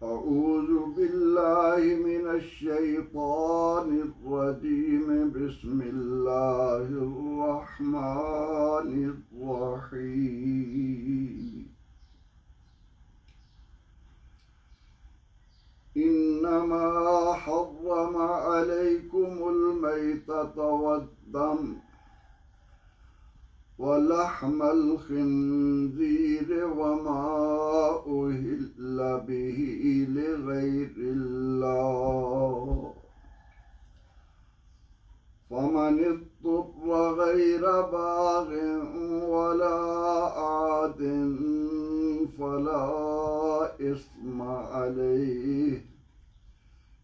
أعوذ بالله من الشيطان الرجيم بسم الله الرحمن الرحيم إنما حرم عليكم الميتة والدم ولحم الخنزير وما أهل به لغير الله فمن اضطر غير باغ ولا عاد فلا إثم عليه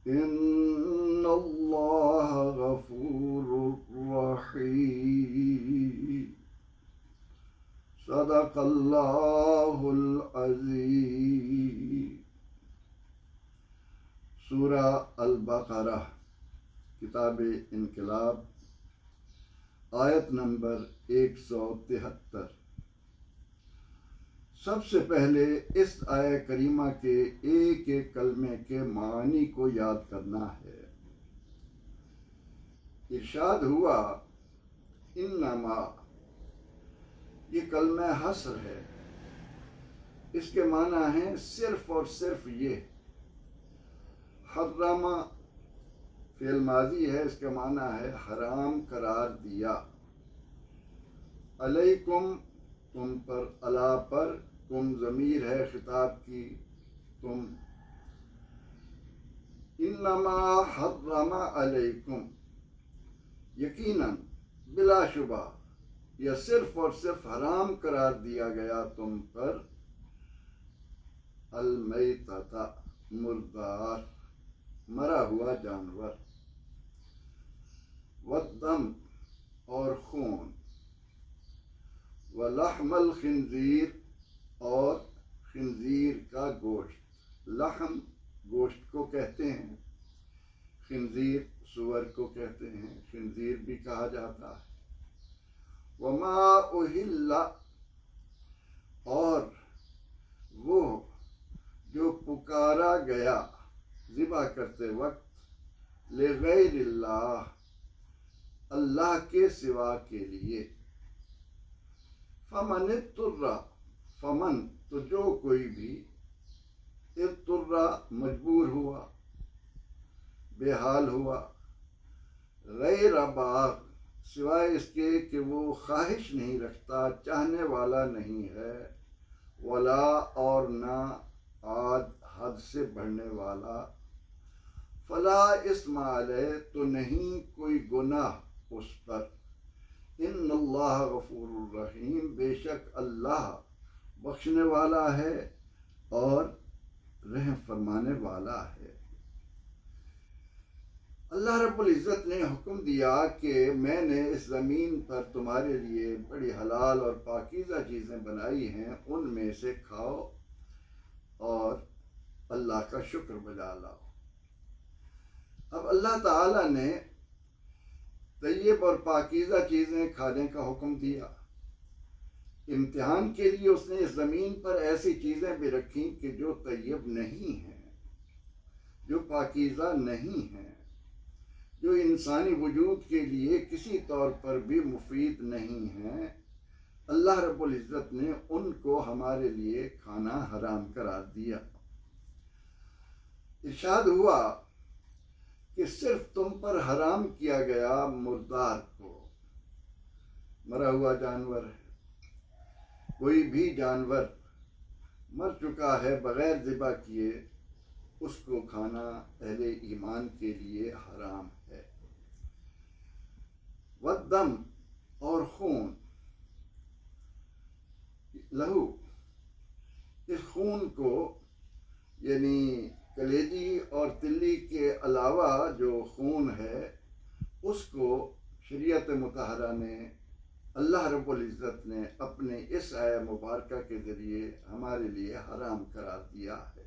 إن الله غفور رحيم صدق اللہ العظیم۔ سورہ البقرہ کتاب انقلاب آیت نمبر 173۔ سب سے پہلے اس آیہ کریمہ کے ایک ایک کلمے کے معانی کو یاد کرنا ہے۔ ارشاد ہوا انما، یہ کلمہ حصر ہے، اس کے معنی ہیں صرف اور صرف یہ۔ حرم فعل ماضی ہے، اس کا معنی ہے حرام قرار دیا۔ علیکم، تم پر، علا پر، تم ضمیر ہے خطاب کی، تم۔ انما حرم علیکم، یقیناً، بلا شبہ، یا صرف اور صرف حرام قرار دیا گیا تم پر، المیتۃ، مردار، مرا ہوا جانور، والدم، اور خون، ولحم الخنزیر، اور خنزیر کا گوشت۔ لحم گوشت کو کہتے ہیں، خنزیر سور کو کہتے ہیں، خنزیر بھی کہا جاتا ہے۔ وما اہل، اور وہ جو پکارا گیا ذبح کرتے وقت، لغیر اللہ، اللہ کے سوا کے لیے۔ فمن اضطر، فمن تو جو کوئی بھی، اضطر مجبور ہوا، بے حال ہوا، غیر باغ، سوائے اس کے کہ وہ خواہش نہیں رکھتا، چاہنے والا نہیں ہے، ولا، اور نہ، عاد، حد سے بڑھنے والا، فلا اثم علیہ، تو نہیں کوئی گناہ اس پر، ان اللہ غفور الرحیم، بے شک اللہ بخشنے والا ہے اور رحم فرمانے والا ہے۔ اللہ رب العزت نے حکم دیا کہ میں نے اس زمین پر تمہارے لیے بڑی حلال اور پاکیزہ چیزیں بنائی ہیں، ان میں سے کھاؤ اور اللہ کا شکر بجا لاؤ۔ اب اللہ تعالیٰ نے طیب اور پاکیزہ چیزیں کھانے کا حکم دیا۔ امتحان کے لیے اس نے اس زمین پر ایسی چیزیں بھی رکھیں کہ جو طیب نہیں ہیں، جو پاکیزہ نہیں ہیں، جو انسانی وجود کے لیے کسی طور پر بھی مفید نہیں ہیں۔ اللہ رب العزت نے ان کو ہمارے لیے کھانا حرام قرار دیا۔ ارشاد ہوا کہ صرف تم پر حرام کیا گیا مردار کو، مرا ہوا جانور ہے، کوئی بھی جانور مر چکا ہے بغیر ذبح کیے، اس کو کھانا اہل ایمان کے لیے حرام ہے۔ والدم، اور خون، لہو، اس خون کو یعنی کلیجی اور تلی کے علاوہ جو خون ہے، اس کو شریعت مطہرہ نے، اللہ رب العزت نے اپنے اس آیہ مبارکہ کے ذریعے ہمارے لیے حرام قرار دیا ہے۔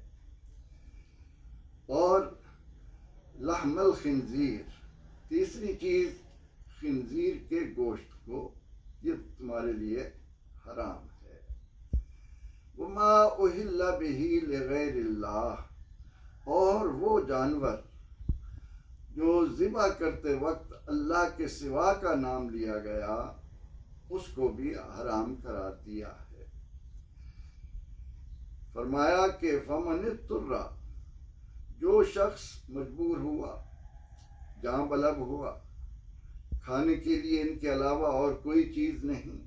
اور لحم الخنزیر، تیسری چیز خنزیر کے گوشت کو، یہ تمہارے لیے حرام ہے۔ وما اہل بہ لغیر اللہ، اور وہ جانور جو ذبح کرتے وقت اللہ کے سوا کا نام لیا گیا اس کو بھی حرام قرار دیا ہے۔ فرمایا کہ فمن اضطر، جو شخص مجبور ہوا، جاں بلب ہوا، کھانے کے لیے ان کے علاوہ اور کوئی چیز نہیں،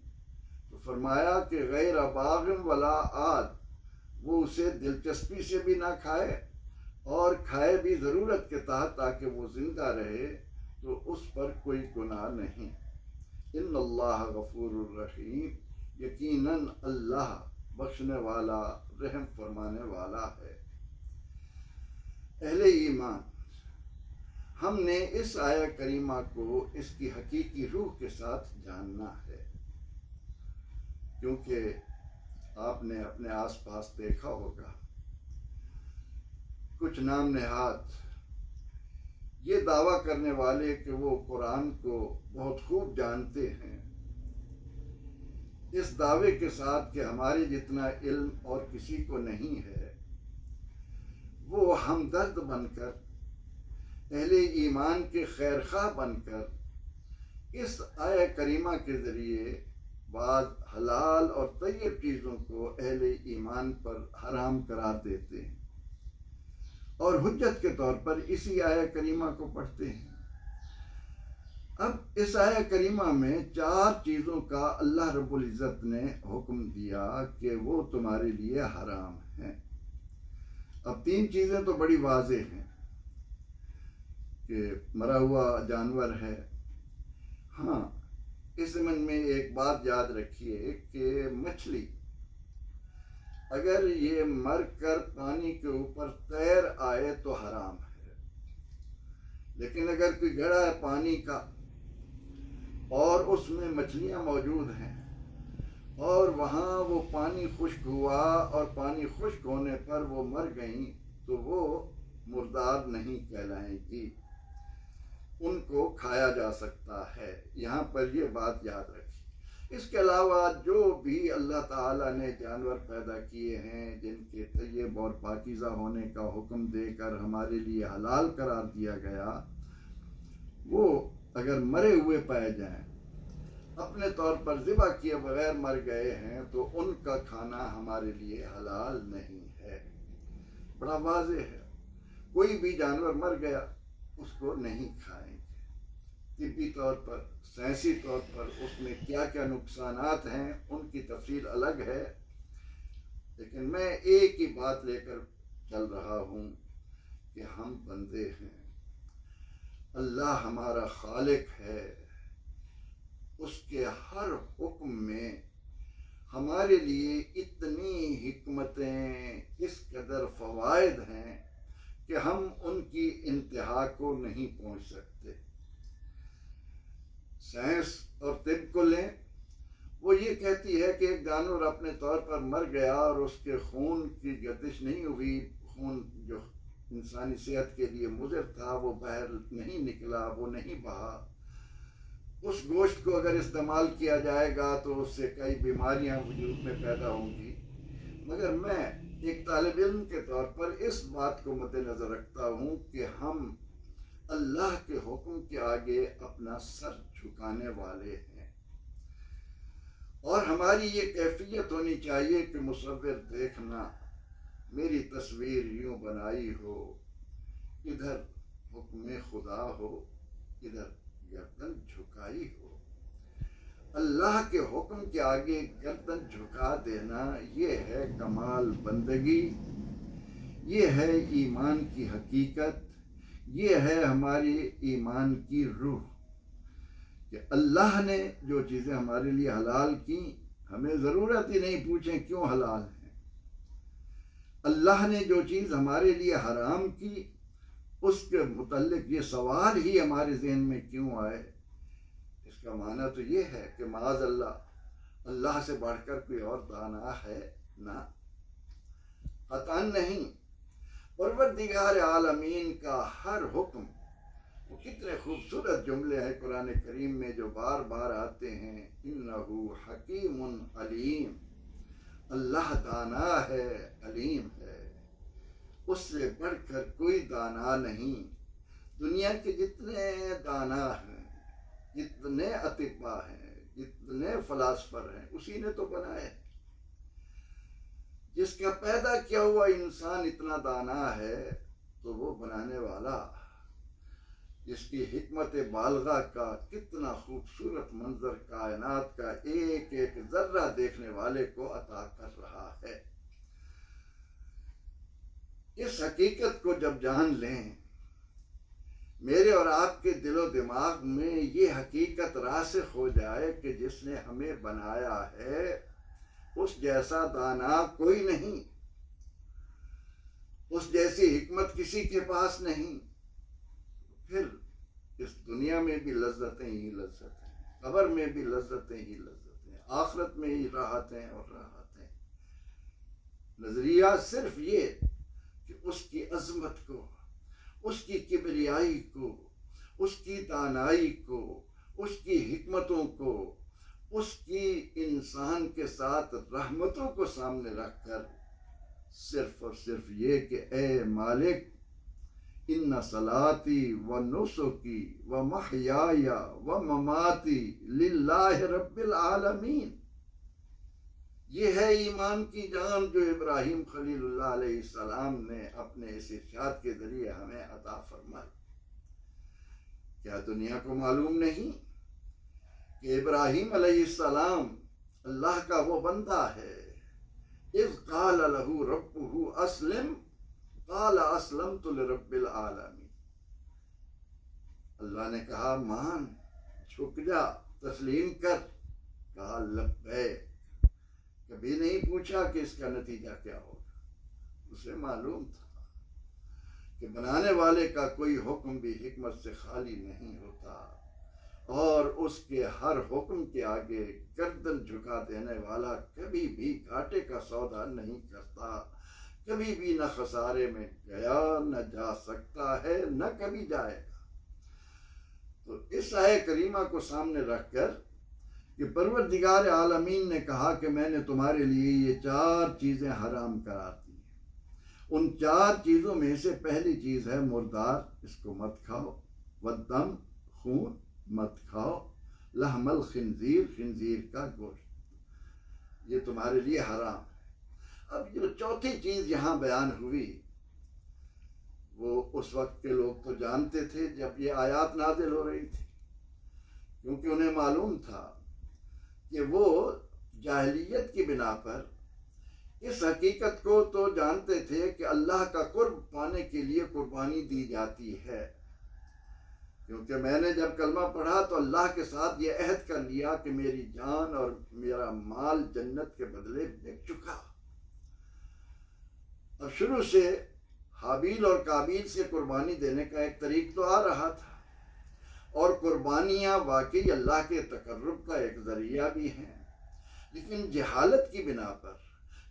تو فرمایا کہ غیر باغ ولا عاد، وہ اسے دلچسپی سے بھی نہ کھائے اور کھائے بھی ضرورت کے تحت تاکہ وہ زندہ رہے، تو اس پر کوئی گناہ نہیں۔ ان اللہ غفور الرحیم، یقیناً اللہ بخشنے والا رحم فرمانے والا ہے۔ اہل ایمان، ہم نے اس آیہ کریمہ کو اس کی حقیقی روح کے ساتھ جاننا ہے، کیونکہ آپ نے اپنے آس پاس دیکھا ہوگا کچھ نام نہاد یہ دعویٰ کرنے والے کہ وہ قرآن کو بہت خوب جانتے ہیں، اس دعوے کے ساتھ کہ ہمارے جتنا علم اور کسی کو نہیں ہے، وہ ہمدرد بن کر، اہل ایمان کے خیر خواہ بن کر اس آیہ کریمہ کے ذریعے بعض حلال اور طیب چیزوں کو اہل ایمان پر حرام قرار دیتے ہیں اور حجت کے طور پر اسی آیہ کریمہ کو پڑھتے ہیں۔ اب اس آیہ کریمہ میں 4 چیزوں کا اللہ رب العزت نے حکم دیا کہ وہ تمہارے لیے حرام ہیں۔ اب 3 چیزیں تو بڑی واضح ہیں کہ مرا ہوا جانور ہے۔ ہاں، اس ضمن میں ایک بات یاد رکھیے کہ مچھلی اگر یہ مر کر پانی کے اوپر تیر آئے تو حرام ہے، لیکن اگر کوئی گڑھا ہے پانی کا اور اس میں مچھلیاں موجود ہیں اور وہاں وہ پانی خشک ہوا اور پانی خشک ہونے پر وہ مر گئیں تو وہ مردار نہیں کہلائیں گی، ان کو کھایا جا سکتا ہے۔ یہاں پر یہ بات یاد رکھی۔ اس کے علاوہ جو بھی اللہ تعالیٰ نے جانور پیدا کیے ہیں جن کے طیب اور پاکیزہ ہونے کا حکم دے کر ہمارے لیے حلال قرار دیا گیا، وہ اگر مرے ہوئے پائے جائیں، اپنے طور پر ذبح کیے بغیر مر گئے ہیں، تو ان کا کھانا ہمارے لیے حلال نہیں ہے۔ بڑا واضح ہے، کوئی بھی جانور مر گیا اس کو نہیں کھائیں گے۔ طبی طور پر، سائنسی طور پر اس میں کیا کیا نقصانات ہیں ان کی تفصیل الگ ہے، لیکن میں ایک ہی بات لے کر چل رہا ہوں کہ ہم بندے ہیں، اللہ ہمارا خالق ہے، اس کے ہر حکم میں ہمارے لیے اتنی حکمتیں، اس قدر فوائد ہیں کہ ہم ان کی انتہا کو نہیں پہنچ سکتے۔ سائنس اور طب کو لیں، وہ یہ کہتی ہے کہ ایک جانور اپنے طور پر مر گیا اور اس کے خون کی گردش نہیں ہوئی، خون جو انسانی صحت کے لیے مضر تھا وہ باہر نہیں نکلا، وہ نہیں بہا۔ اس گوشت کو اگر استعمال کیا جائے گا تو اس سے کئی بیماریاں وجود میں پیدا ہوں گی، مگر میں ایک طالب علم کے طور پر اس بات کو مد نظر رکھتا ہوں کہ ہم اللہ کے حکم کے آگے اپنا سر جھکانے والے ہیں، اور ہماری یہ کیفیت ہونی چاہیے کہ مصور دیکھنا میری تصویر یوں بنائی ہو، ادھر حکم خدا ہو، ادھر گردن جھکائی ہو۔ اللہ کے حکم کے آگے گردن جھکا دینا یہ ہے کمال بندگی، یہ ہے ایمان کی حقیقت، یہ ہے ہماری ایمان کی روح کہ اللہ نے جو چیزیں ہمارے لیے حلال کی، ہمیں ضرورت ہی نہیں پوچھیں کیوں حلال ہیں۔ اللہ نے جو چیز ہمارے لیے حرام کی، اس کے متعلق یہ سوال ہی ہمارے ذہن میں کیوں آئے؟ اس کا معنی تو یہ ہے کہ معاذ اللہ، اللہ سے بڑھ کر کوئی اور دانا ہے؟ نہ، قطعاً نہیں۔ پروردگار عالمین کا ہر حکم، وہ کتنے خوبصورت جملے ہیں قرآن کریم میں جو بار بار آتے ہیں، انہو حکیم علیم، اللہ دانا ہے، علیم ہے۔ اس سے بڑھ کر کوئی دانا نہیں۔ دنیا کے جتنے دانا ہیں، جتنے اطباء ہیں، جتنے فلاسفر ہیں، اسی نے تو بنائے۔ جس کا پیدا کیا ہوا انسان اتنا دانا ہے تو وہ بنانے والا جس کی حکمت بالغہ کا کتنا خوبصورت منظر کائنات کا ایک ایک ذرہ دیکھنے والے کو عطا کر رہا ہے۔ اس حقیقت کو جب جان لیں، میرے اور آپ کے دل و دماغ میں یہ حقیقت راسخ ہو جائے کہ جس نے ہمیں بنایا ہے اس جیسا دانا کوئی نہیں، اس جیسی حکمت کسی کے پاس نہیں، پھر اس دنیا میں بھی لذتیں ہی لذتیں، قبر میں بھی لذتیں ہی لذتیں، آخرت میں ہی راحتیں اور راحتیں۔ نظریہ صرف یہ کہ اس کی عظمت کو، اس کی کبریائی کو، اس کی دانائی کو، اس کی حکمتوں کو، اس کی انسان کے ساتھ رحمتوں کو سامنے رکھ کر صرف اور صرف یہ کہ اے مالک، ان صلاتی و نسکی و محیای و مماتی للہ رب العالمین۔ یہ ہے ایمان کی جان جو ابراہیم خلیل اللہ علیہ السلام نے اپنے اس ارشاد کے ذریعے ہمیں عطا فرمائی۔ کیا دنیا کو معلوم نہیں کہ ابراہیم علیہ السلام اللہ کا وہ بندہ ہے؟ اذ قال له ربه اسلم قال اسلمت لرب العالمین۔ اللہ نے کہا مان، جھک جا، تسلیم کر، کہا لبیک۔ کبھی نہیں پوچھا کہ اس کا نتیجہ کیا ہوگا، اسے معلوم تھا کہ بنانے والے کا کوئی حکم بھی حکمت سے خالی نہیں ہوتا، اور اس کے ہر حکم کے آگے گردن جھکا دینے والا کبھی بھی گھاٹے کا سودا نہیں کرتا، کبھی بھی نہ خسارے میں گیا، نہ جا سکتا ہے، نہ کبھی جائے گا۔ تو اس آیہ کریمہ کو سامنے رکھ کر کہ پروردگار عالمین نے کہا کہ میں نے تمہارے لیے یہ 4 چیزیں حرام قرار دی ہیں، ان 4 چیزوں میں سے پہلی چیز ہے مردار، اس کو مت کھاؤ، والدم، خون مت کھاؤ، لحم الخنزیر، خنزیر کا گوشت، یہ تمہارے لیے حرام ہے۔ اب جو چوتھی چیز یہاں بیان ہوئی وہ اس وقت کے لوگ تو جانتے تھے جب یہ آیات نازل ہو رہی تھی، کیونکہ انہیں معلوم تھا کہ وہ جاہلیت کی بنا پر اس حقیقت کو تو جانتے تھے کہ اللہ کا قرب پانے کے لیے قربانی دی جاتی ہے، کیونکہ میں نے جب کلمہ پڑھا تو اللہ کے ساتھ یہ عہد کر لیا کہ میری جان اور میرا مال جنت کے بدلے بک چکا۔ اب شروع سے حابیل اور قابیل سے قربانی دینے کا ایک طریق تو آ رہا تھا، اور قربانیاں واقعی اللہ کے تقرب کا ایک ذریعہ بھی ہیں، لیکن جہالت کی بنا پر،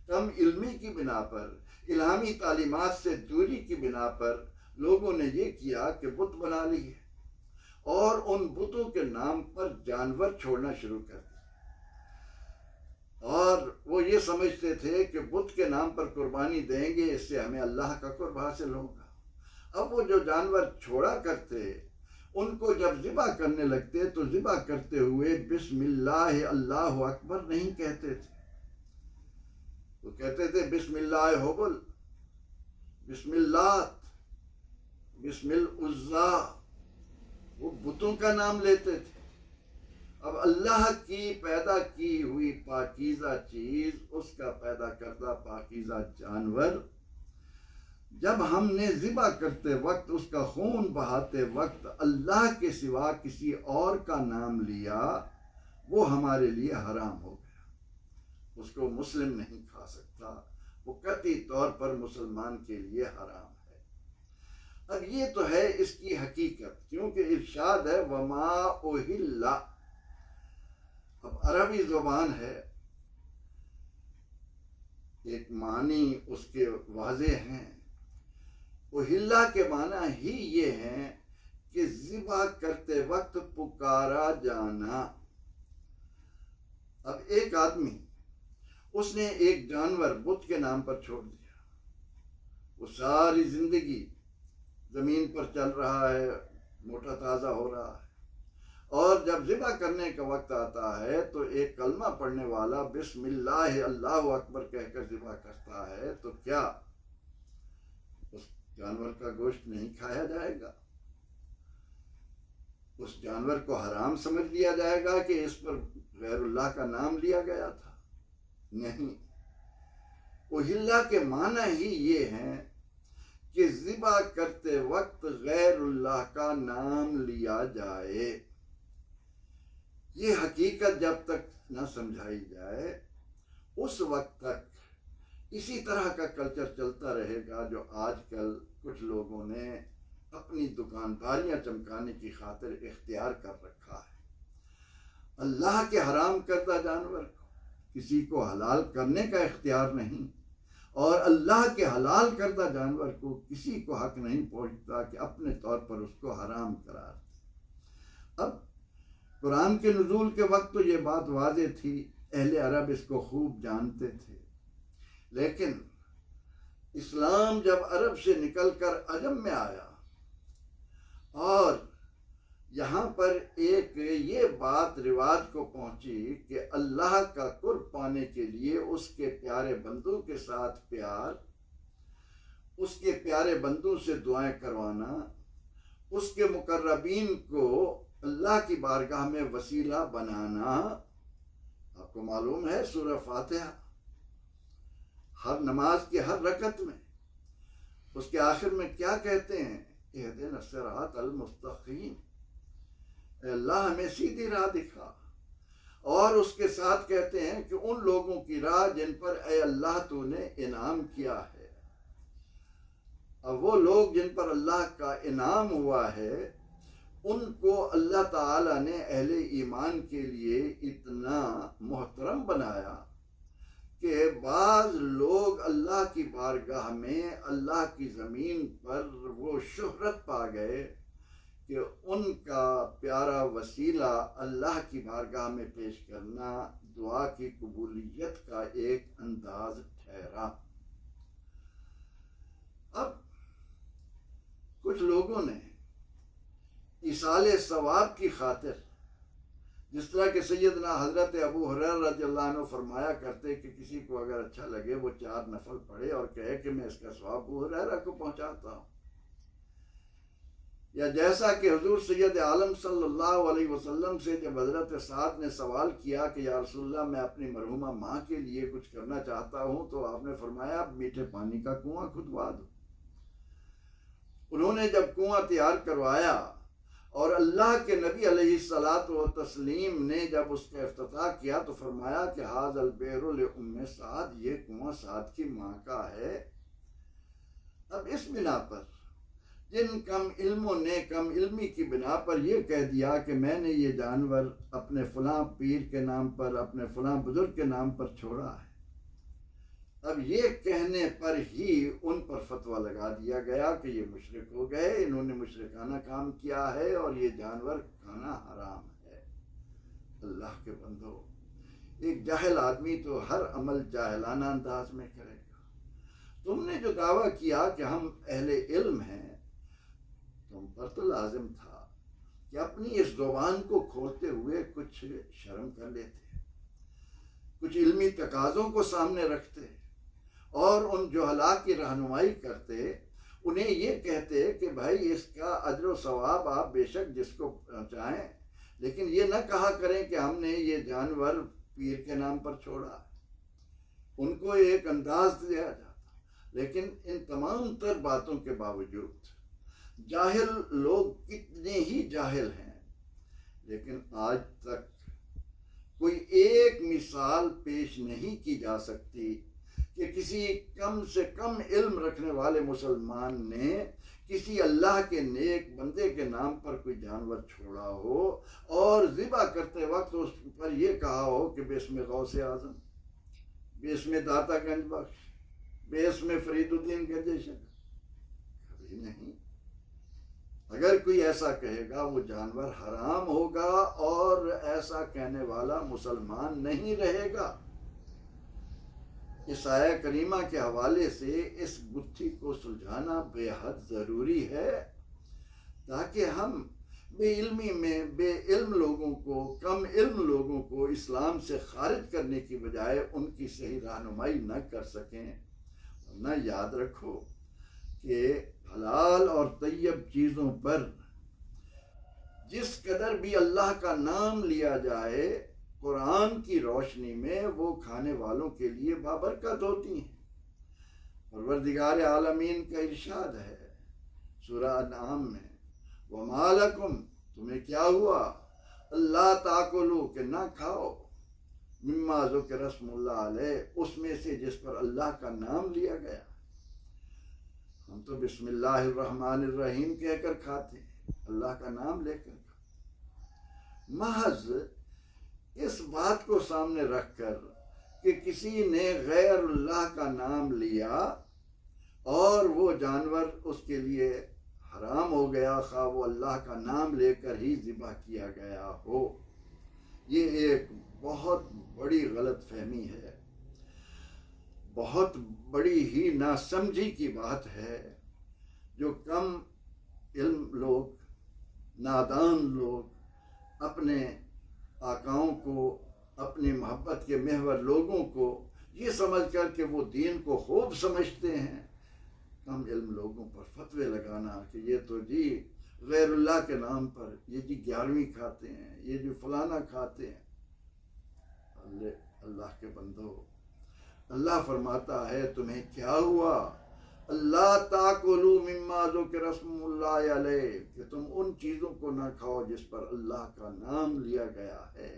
کم علمی کی بنا پر، الہامی تعلیمات سے دوری کی بنا پر لوگوں نے یہ کیا کہ بت بنا لیے اور ان بتوں کے نام پر جانور چھوڑنا شروع کر دیا، اور وہ یہ سمجھتے تھے کہ بت کے نام پر قربانی دیں گے، اس سے ہمیں اللہ کا قرب حاصل ہوگا۔ اب وہ جو جانور چھوڑا کرتے ان کو جب ذبح کرنے لگتے تو ذبح کرتے ہوئے بسم اللہ اللہ اکبر نہیں کہتے تھے، وہ کہتے تھے بسم اللہ حبل، بسم اللہ، بسم العزا، وہ بتوں کا نام لیتے تھے۔ اب اللہ کی پیدا کی ہوئی پاکیزہ چیز، اس کا پیدا کردہ پاکیزہ جانور، جب ہم نے ذبح کرتے وقت، اس کا خون بہاتے وقت اللہ کے سوا کسی اور کا نام لیا، وہ ہمارے لیے حرام ہو گیا، اس کو مسلم نہیں کھا سکتا، وہ قطعی طور پر مسلمان کے لیے حرام ہے۔ اب یہ تو ہے اس کی حقیقت، کیونکہ ارشاد ہے وما اہل، اب عربی زبان ہے، ایک معنی اس کے واضح ہیں، اہلا کے معنی ہی یہ ہیں کہ ذبح کرتے وقت پکارا جانا۔ اب ایک آدمی، اس نے ایک جانور بت کے نام پر چھوڑ دیا، وہ ساری زندگی زمین پر چل رہا ہے، موٹا تازہ ہو رہا ہے، اور جب ذبح کرنے کا وقت آتا ہے تو ایک کلمہ پڑھنے والا بسم اللہ اللہ اکبر کہہ کر ذبح کرتا ہے، تو کیا اس جانور کا گوشت نہیں کھایا جائے گا؟ اس جانور کو حرام سمجھ لیا جائے گا کہ اس پر غیر اللہ کا نام لیا گیا تھا؟ نہیں، اہلا کے معنی ہی یہ ہیں کہ ذبح کرتے وقت غیر اللہ کا نام لیا جائے۔ یہ حقیقت جب تک نہ سمجھائی جائے اس وقت تک اسی طرح کا کلچر چلتا رہے گا جو آج کل کچھ لوگوں نے اپنی دکانداریاں چمکانے کی خاطر اختیار کر رکھا ہے۔ اللہ کے حرام کردہ جانور کو کسی کو حلال کرنے کا اختیار نہیں، اور اللہ کے حلال کردہ جانور کو کسی کو حق نہیں پہنچتا کہ اپنے طور پر اس کو حرام قرار دے۔ اب قرآن کے نزول کے وقت تو یہ بات واضح تھی، اہل عرب اس کو خوب جانتے تھے، لیکن اسلام جب عرب سے نکل کر عجم میں آیا اور یہاں پر ایک یہ بات رواج کو پہنچی کہ اللہ کا قرب پانے کے لیے اس کے پیارے بندوں کے ساتھ پیار، اس کے پیارے بندوں سے دعائیں کروانا، اس کے مقربین کو اللہ کی بارگاہ میں وسیلہ بنانا۔ آپ کو معلوم ہے سورہ فاتحہ ہر نماز کی ہر رکعت میں اس کے آخر میں کیا کہتے ہیں؟ اہدنا الصراط المستقیم، اے اللہ ہمیں سیدھی راہ دکھا، اور اس کے ساتھ کہتے ہیں کہ ان لوگوں کی راہ جن پر اے اللہ تو نے انعام کیا ہے۔ اب وہ لوگ جن پر اللہ کا انعام ہوا ہے ان کو اللہ تعالیٰ نے اہل ایمان کے لیے اتنا محترم بنایا کہ بعض لوگ اللہ کی بارگاہ میں اللہ کی زمین پر وہ شہرت پا گئے کہ ان کا پیارا وسیلہ اللہ کی بارگاہ میں پیش کرنا دعا کی قبولیت کا ایک انداز ٹھہرا۔ اب کچھ لوگوں نے ایصال ثواب کی خاطر، جس طرح کہ سیدنا حضرت ابو ہریرہ رضی اللہ عنہ فرمایا کرتے کہ کسی کو اگر اچھا لگے وہ 4 نفل پڑھے اور کہے کہ میں اس کا ثواب ابو ہریرہ کو پہنچاتا ہوں، یا جیسا کہ حضور سید عالم صلی اللہ علیہ وسلم سے جب حضرت سعد نے سوال کیا کہ یا رسول اللہ میں اپنی مرحومہ ماں کے لیے کچھ کرنا چاہتا ہوں، تو آپ نے فرمایا میٹھے پانی کا کنواں کھدوا دو۔ انہوں نے جب کنواں تیار کروایا اور اللہ کے نبی علیہ الصلاۃ والتسلیم نے جب اس کا افتتاح کیا تو فرمایا کہ ھذا البئر لأم سعد، یہ کنواں سعد کی ماں کا ہے۔ اب اس بنا پر جن کم علموں نے کم علمی کی بنا پر یہ کہہ دیا کہ میں نے یہ جانور اپنے فلاں پیر کے نام پر، اپنے فلاں بزرگ کے نام پر چھوڑا ہے، اب یہ کہنے پر ہی ان پر فتویٰ لگا دیا گیا کہ یہ مشرک ہو گئے، انہوں نے مشرکانہ کام کیا ہے اور یہ جانور کھانا حرام ہے۔ اللہ کے بندو، ایک جاہل آدمی تو ہر عمل جاہلانہ انداز میں کرے گا۔ تم نے جو دعویٰ کیا کہ ہم اہل علم ہیں، تم پر تو لازم تھا کہ اپنی اس زبان کو کھولتے ہوئے کچھ شرم کر لیتے، کچھ علمی تقاضوں کو سامنے رکھتے اور ان جہلاء کی رہنمائی کرتے، انہیں یہ کہتے کہ بھائی اس کا اجر و ثواب آپ بے شک جس کو پہنچائیں، لیکن یہ نہ کہا کریں کہ ہم نے یہ جانور پیر کے نام پر چھوڑا۔ ان کو ایک انداز دیا جاتا، لیکن ان تمام تر باتوں کے باوجود جاہل لوگ کتنے ہی جاہل ہیں، لیکن آج تک کوئی ایک مثال پیش نہیں کی جا سکتی کہ کسی کم سے کم علم رکھنے والے مسلمان نے کسی اللہ کے نیک بندے کے نام پر کوئی جانور چھوڑا ہو اور ذبح کرتے وقت اس پر یہ کہا ہو کہ باسم غوث اعظم، باسم داتا گنج بخش، باسم فرید الدین گنجیشن، کبھی نہیں۔ اگر کوئی ایسا کہے گا وہ جانور حرام ہوگا اور ایسا کہنے والا مسلمان نہیں رہے گا۔ اس آیہ کریمہ کے حوالے سے اس گتھی کو سلجھانا بے حد ضروری ہے، تاکہ ہم بے علم لوگوں کو، کم علم لوگوں کو اسلام سے خارج کرنے کی بجائے ان کی صحیح رہنمائی نہ کر سکیں۔ ورنہ یاد رکھو کہ حلال اور طیب چیزوں پر جس قدر بھی اللہ کا نام لیا جائے قرآن کی روشنی میں، وہ کھانے والوں کے لیے بابرکت ہوتی ہیں۔ پروردگار عالمین کا ارشاد ہے سورہ انعام میں، وَمَا لَكُمْ، تمہیں کیا ہوا، اللہ تاکلوا، کہ نہ کھاؤ، مما ذکر اسم اللہ علیہ، اس میں سے جس پر اللہ کا نام لیا گیا۔ ہم تو بسم اللہ الرحمن الرحیم کہہ کر کھاتے ہیں، اللہ کا نام لے کر کھاتے۔ محض اس بات کو سامنے رکھ کر کہ کسی نے غیر اللہ کا نام لیا اور وہ جانور اس کے لیے حرام ہو گیا، خواہ وہ اللہ کا نام لے کر ہی ذبح کیا گیا ہو، یہ ایک بہت بڑی غلط فہمی ہے، بہت بڑی ہی ناسمجھی کی بات ہے، جو کم علم لوگ، نادان لوگ اپنے آقاؤں کو، اپنی محبت کے محور لوگوں کو یہ سمجھ کر کہ وہ دین کو خوب سمجھتے ہیں، کم علم لوگوں پر فتوے لگانا کہ یہ تو جی غیر اللہ کے نام پر، یہ جی 11ویں کھاتے ہیں، یہ جو فلانا کھاتے ہیں۔ اللہ کے بندو، اللہ فرماتا ہے تمہیں کیا ہوا، اللہ تاکلوا مما ذکر اسم اللہ علیہ، کہ تم ان چیزوں کو نہ کھاؤ جس پر اللہ کا نام لیا گیا ہے۔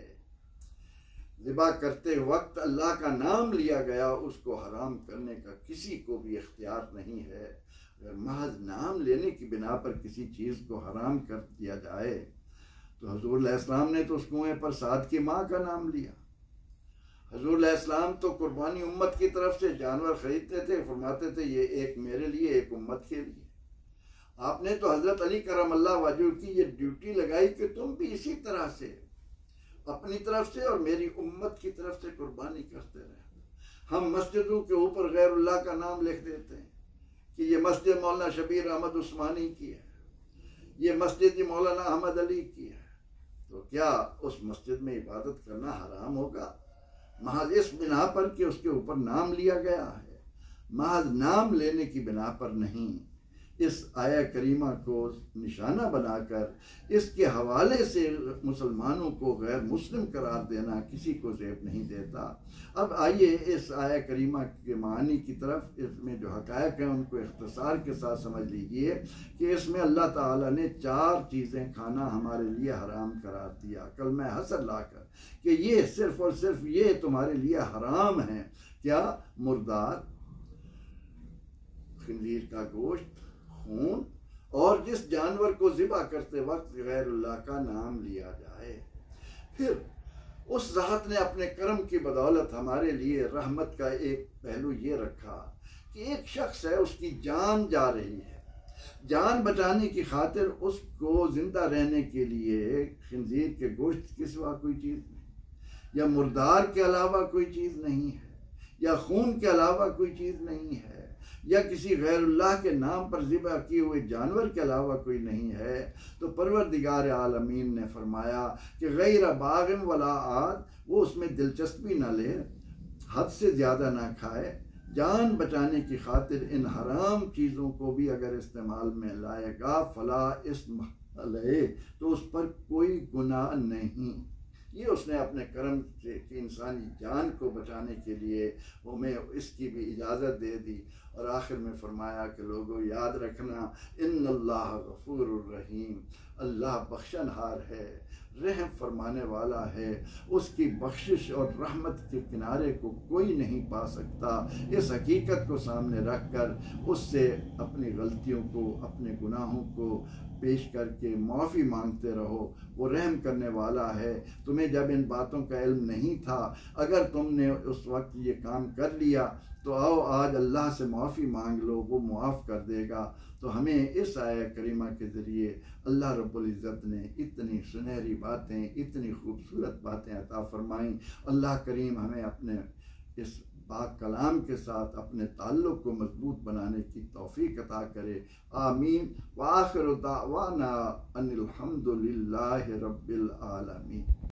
ذبح کرتے وقت اللہ کا نام لیا گیا، اس کو حرام کرنے کا کسی کو بھی اختیار نہیں ہے۔ اگر محض نام لینے کی بنا پر کسی چیز کو حرام کر دیا جائے تو حضور علیہ السلام نے تو اس کنویں پر سعد کی ماں کا نام لیا۔ حضور علیہ السلام تو قربانی امت کی طرف سے جانور خریدتے تھے، فرماتے تھے یہ ایک میرے لیے، ایک امت کے لیے۔ آپ نے تو حضرت علی کرم اللہ وجہہ کی یہ ڈیوٹی لگائی کہ تم بھی اسی طرح سے اپنی طرف سے اور میری امت کی طرف سے قربانی کرتے رہے۔ ہم مسجدوں کے اوپر غیر اللہ کا نام لکھ دیتے ہیں کہ یہ مسجد مولانا شبیر احمد عثمانی کی ہے، یہ مسجد مولانا احمد علی کی ہے، تو کیا اس مسجد میں عبادت کرنا حرام ہوگا؟ محض اس بنا پر کہ اس کے اوپر نام لیا گیا ہے، محض نام لینے کی بنا پر نہیں۔ اس آیہ کریمہ کو نشانہ بنا کر اس کے حوالے سے مسلمانوں کو غیر مسلم قرار دینا کسی کو زیب نہیں دیتا۔ اب آئیے اس آیہ کریمہ کے معنی کی طرف، اس میں جو حقائق ہیں ان کو اختصار کے ساتھ سمجھ لیجئے کہ اس میں اللہ تعالیٰ نے 4 چیزیں کھانا ہمارے لیے حرام قرار دیا، کلمہ حسر لا کر، کہ یہ صرف اور صرف یہ تمہارے لیے حرام ہیں۔ کیا؟ مردار، خنزیر کا گوشت، خون، اور جس جانور کو ذبح کرتے وقت غیر اللہ کا نام لیا جائے۔ پھر اس ذات نے اپنے کرم کی بدولت ہمارے لیے رحمت کا ایک پہلو یہ رکھا کہ ایک شخص ہے، اس کی جان جا رہی ہے، جان بچانے کی خاطر اس کو زندہ رہنے کے لیے خنزیر کے گوشت کے سوا کوئی چیز نہیں، یا مردار کے علاوہ کوئی چیز نہیں ہے، یا خون کے علاوہ کوئی چیز نہیں ہے، یا کسی غیر اللہ کے نام پر ذبح کیے ہوئے جانور کے علاوہ کوئی نہیں ہے، تو پروردگار عالمین نے فرمایا کہ غیر باغ ولا عاد، وہ اس میں دلچسپی نہ لے، حد سے زیادہ نہ کھائے، جان بچانے کی خاطر ان حرام چیزوں کو بھی اگر استعمال میں لائے گا فلا اسم علیہ، تو اس پر کوئی گناہ نہیں۔ یہ اس نے اپنے کرم سے کہ انسانی جان کو بچانے کے لیے ہمیں اس کی بھی اجازت دے دی، اور آخر میں فرمایا کہ لوگوں یاد رکھنا، ان اللہ غفور الرحیم، اللہ بخشن ہار ہے، رحم فرمانے والا ہے، اس کی بخشش اور رحمت کے کنارے کو کوئی نہیں پا سکتا۔ اس حقیقت کو سامنے رکھ کر اس سے اپنی غلطیوں کو، اپنے گناہوں کو پیش کر کے معافی مانگتے رہو، وہ رحم کرنے والا ہے۔ تمہیں جب ان باتوں کا علم نہیں تھا، اگر تم نے اس وقت یہ کام کر لیا تو آؤ آج اللہ سے معافی مانگ لو، وہ معاف کر دے گا۔ تو ہمیں اس آیہ کریمہ کے ذریعے اللہ رب العزت نے اتنی سنہری باتیں، اتنی خوبصورت باتیں عطا فرمائیں۔ اللہ کریم ہمیں اپنے اس پاک کلام کے ساتھ اپنے تعلق کو مضبوط بنانے کی توفیق عطا کرے. آمین. وآخر دعوانا ان الحمد للہ رب العالمین.